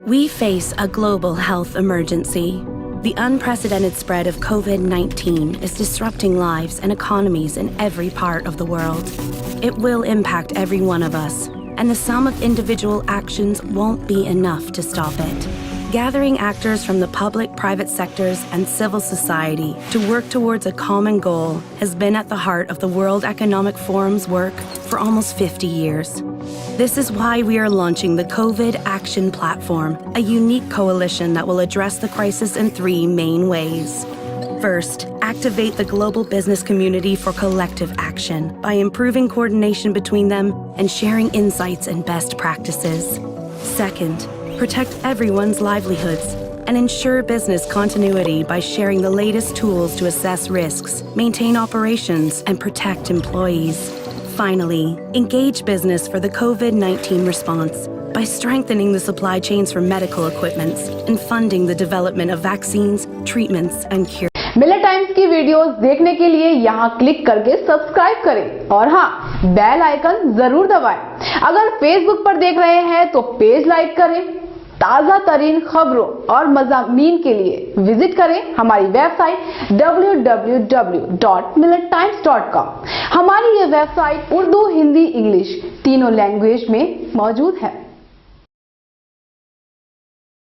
We face a global health emergency. The unprecedented spread of COVID-19 is disrupting lives and economies in every part of the world. It will impact every one of us, and the sum of individual actions won't be enough to stop it. Gathering actors from the public, private sectors, and civil society to work towards a common goal has been at the heart of the World Economic Forum's work for almost 50 years. This is why we are launching the COVID Action Platform, a unique coalition that will address the crisis in 3 main ways. First, activate the global business community for collective action by improving coordination between them and sharing insights and best practices. Second, protect everyone's livelihoods and ensure business continuity by sharing the latest tools to assess risks, maintain operations, and protect employees. Finally, engage business for the COVID-19 response by strengthening the supply chains for medical equipments and funding the development of vaccines, treatments, and cures. Millet times की videos देखने के लिए यहां click करके subscribe करें और हां, bell icon जरूर दबाएं। अगर फेसबुक पर देख रहे हैं तो पेज लाइक करें। ताजा तरीन खबरों और मज़ामीन के लिए विजिट करें हमारी वेबसाइट www.millettimes.com। हमारी ये वेबसाइट उर्दू, हिंदी, इंग्लिश तीनों लैंग्वेज में मौजूद है।